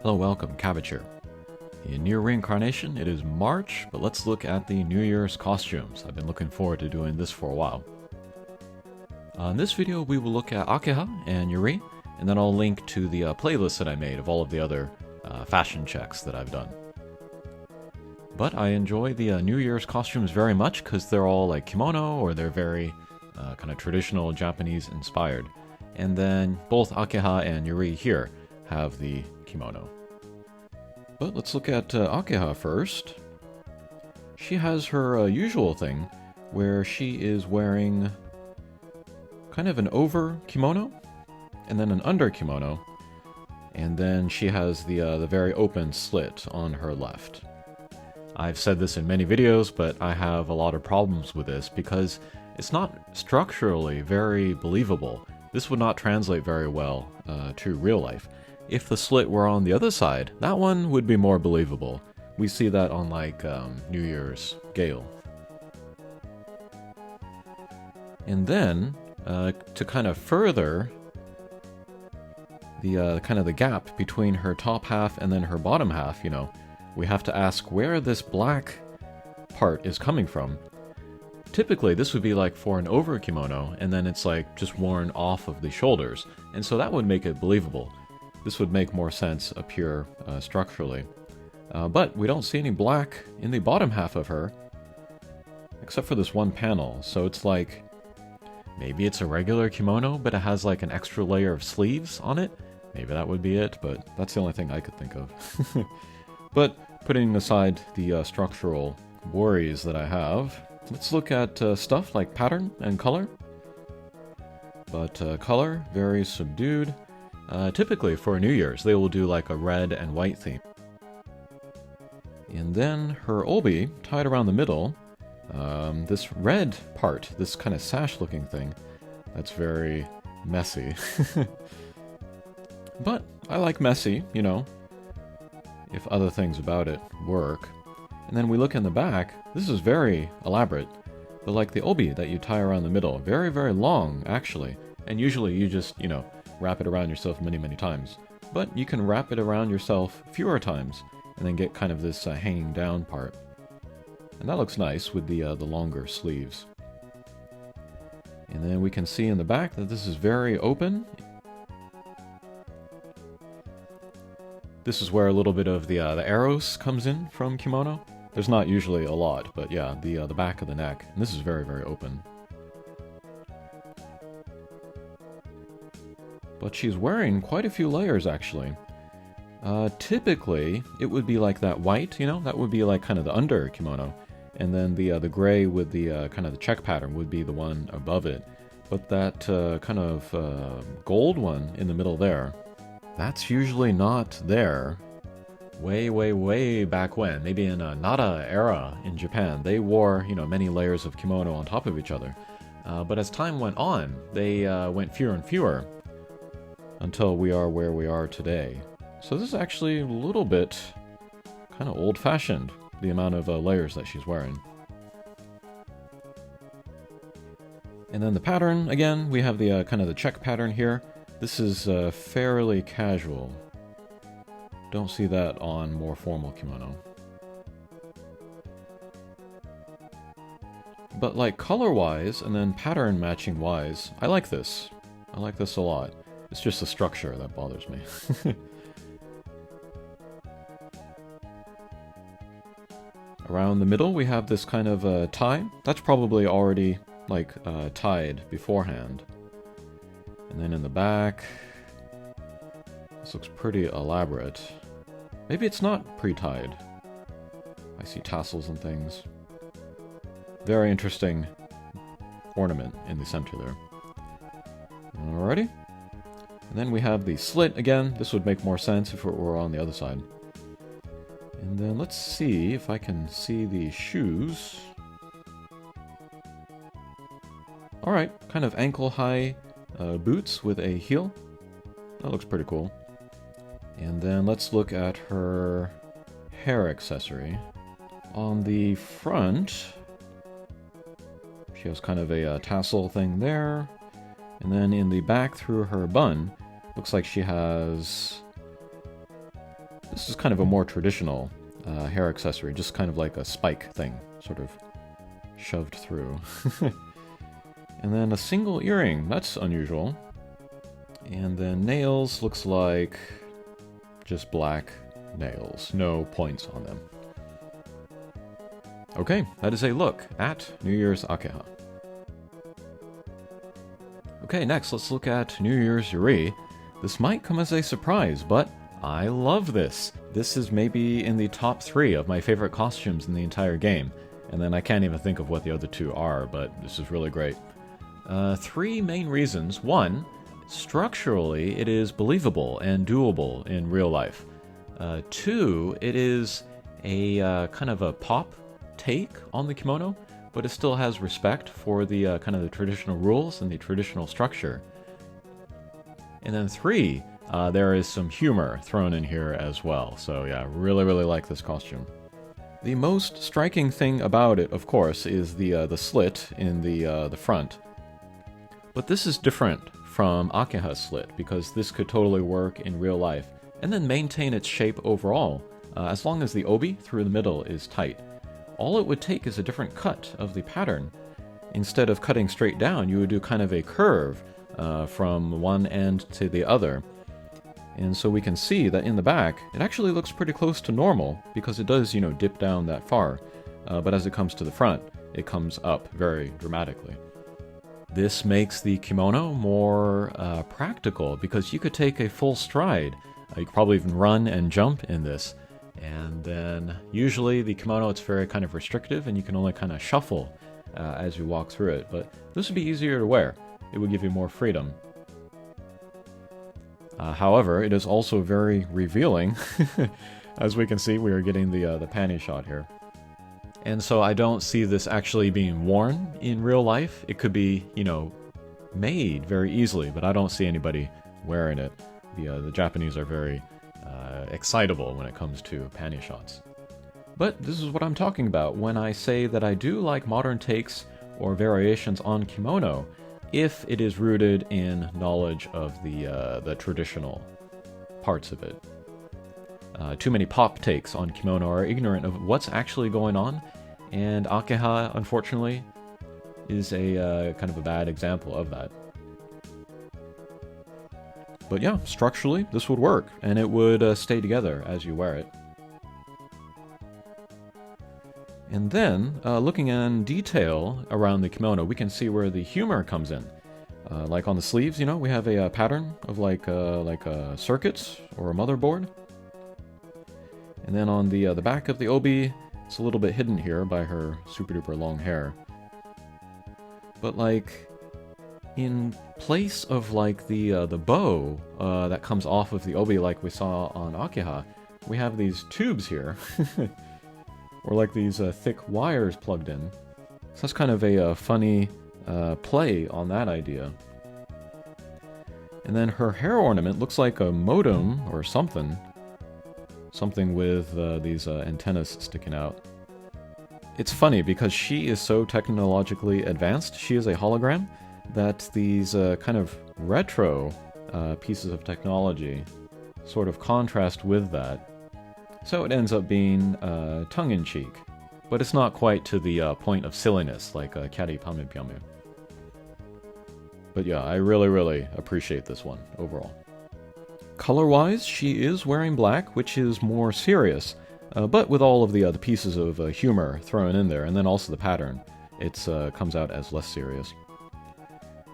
Hello, welcome, Cabbage here. In Nier Reincarnation, it is March, but let's look at the New Year's costumes. I've been looking forward to doing this for a while. In this video, we will look at Akeha and Yurie, and then I'll link to the playlist that I made of all of the other fashion checks that I've done. But I enjoy the New Year's costumes very much because they're all like kimono, or they're very kind of traditional Japanese inspired. And then both Akeha and Yurie here have the kimono. But let's look at Akeha first. She has her usual thing where she is wearing kind of an over kimono and then an under kimono, and then she has the very open slit on her left. I've said this in many videos, but I have a lot of problems with this because it's not structurally very believable. This would not translate very well to real life. If the slit were on the other side, that one would be more believable. We see that on like New Year's Gale. And then, to kind of further the kind of the gap between her top half and then her bottom half, you know, we have to ask where this black part is coming from. Typically, this would be like for an over kimono, and then it's like just worn off of the shoulders, and so that would make it believable. This would make more sense up here structurally. But we don't see any black in the bottom half of her, except for this one panel, so it's like, maybe it's a regular kimono, but it has like an extra layer of sleeves on it? Maybe that would be it, but that's the only thing I could think of. But putting aside the structural worries that I have, let's look at stuff like pattern and color. But color, very subdued. Typically for New Year's, they will do like a red and white theme. And then her obi, tied around the middle, this red part, this kind of sash looking thing, that's very messy. But I like messy, you know, if other things about it work. And then we look in the back, this is very elaborate, but like the obi that you tie around the middle, very, very long actually. And usually you just, you know, wrap it around yourself many, many times. But you can wrap it around yourself fewer times, and then get kind of this hanging down part. And that looks nice with the longer sleeves. And then we can see in the back that this is very open. This is where a little bit of the arrows comes in from kimono. There's not usually a lot, but yeah, the back of the neck. And this is very, very open. But she's wearing quite a few layers, actually. Typically, it would be like that white, you know? That would be like kind of the under kimono. And then the gray with the kind of the check pattern would be the one above it. But that kind of gold one in the middle there, that's usually not there. Way, way, way back when, maybe in a Nara era in Japan, they wore, you know, many layers of kimono on top of each other. But as time went on, they went fewer and fewer until we are where we are today. So this is actually a little bit kind of old-fashioned, the amount of layers that she's wearing. And then the pattern, again, we have the kind of the check pattern here. This is fairly casual. Don't see that on more formal kimono. But like color-wise and then pattern matching-wise, I like this. I like this a lot. It's just the structure that bothers me. Around the middle we have this kind of tie. That's probably already like tied beforehand. And then in the back, this looks pretty elaborate. Maybe it's not pre-tied. I see tassels and things. Very interesting ornament in the center there. Alrighty. And then we have the slit again. This would make more sense if it were on the other side. And then let's see if I can see the shoes. Alright, kind of ankle-high boots with a heel. That looks pretty cool. And then let's look at her hair accessory. On the front, she has kind of a tassel thing there. And then in the back through her bun, looks like she has This is kind of a more traditional hair accessory, just kind of like a spike thing, sort of shoved through. And then a single earring, that's unusual. And then nails, looks like just black nails, no points on them. Okay, that is a look at New Year's Akeha. Okay, next let's look at New Year's Yurie. This might come as a surprise, but I love this. This is maybe in the top 3 of my favorite costumes in the entire game. And then I can't even think of what the other 2 are, but this is really great. 3 main reasons. 1, structurally it is believable and doable in real life. 2, it is a kind of a pop take on the kimono, but it still has respect for the kind of the traditional rules and the traditional structure. And then 3, there is some humor thrown in here as well. So yeah, really like this costume. The most striking thing about it, of course, is the slit in the front. But this is different from Akeha's slit, because this could totally work in real life, and then maintain its shape overall, as long as the obi through the middle is tight. All it would take is a different cut of the pattern. Instead of cutting straight down, you would do kind of a curve from one end to the other. And so we can see that in the back, it actually looks pretty close to normal, because it does, dip down that far. But as it comes to the front, it comes up very dramatically. This makes the kimono more practical, because you could take a full stride. You could probably even run and jump in this. And then usually the kimono, it's very kind of restrictive, and you can only kind of shuffle as you walk through it. But this would be easier to wear. It would give you more freedom. However, it is also very revealing. As we can see, we are getting the panty shot here. And so I don't see this actually being worn in real life. It could be, made very easily, but I don't see anybody wearing it. The Japanese are very excitable when it comes to panty shots. But this is what I'm talking about when I say that I do like modern takes or variations on kimono, if it is rooted in knowledge of the traditional parts of it. Too many pop takes on kimono are ignorant of what's actually going on, and Akeha, unfortunately, is a kind of a bad example of that. But yeah, structurally, this would work, and it would stay together as you wear it. And then, looking in detail around the kimono, we can see where the humor comes in. Like on the sleeves, we have a pattern of like circuits or a motherboard. And then on the back of the obi, it's a little bit hidden here by her super duper long hair. But like, in place of like the bow that comes off of the obi like we saw on Akeha, we have these tubes here. Or like these thick wires plugged in. So that's kind of a funny play on that idea. And then her hair ornament looks like a modem or something. Something with these antennas sticking out. It's funny because she is so technologically advanced, she is a hologram, that these kind of retro pieces of technology sort of contrast with that. So it ends up being tongue-in-cheek, but it's not quite to the point of silliness like Catty Pame Pyamu. But yeah, I really appreciate this one overall. Color-wise, she is wearing black, which is more serious, but with all of the other pieces of humor thrown in there, and then also the pattern, it comes out as less serious.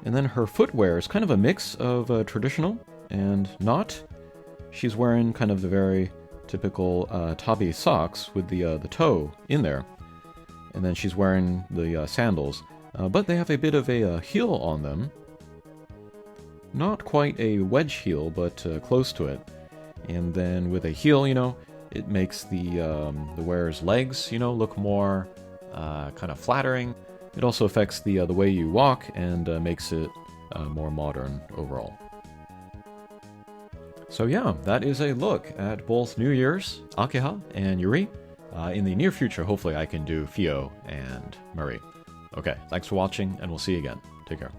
And then her footwear is kind of a mix of traditional and not. She's wearing kind of the very typical tabi socks with the toe in there. And then she's wearing the sandals, but they have a bit of a heel on them. Not quite a wedge heel, but close to it. And then with a heel, it makes the wearer's legs, look more kind of flattering. It also affects the way you walk and makes it more modern overall. So yeah, that is a look at both New Year's, Akeha, and Yurie. In the near future, hopefully I can do Fio and Marie. Okay, thanks for watching, and we'll see you again. Take care.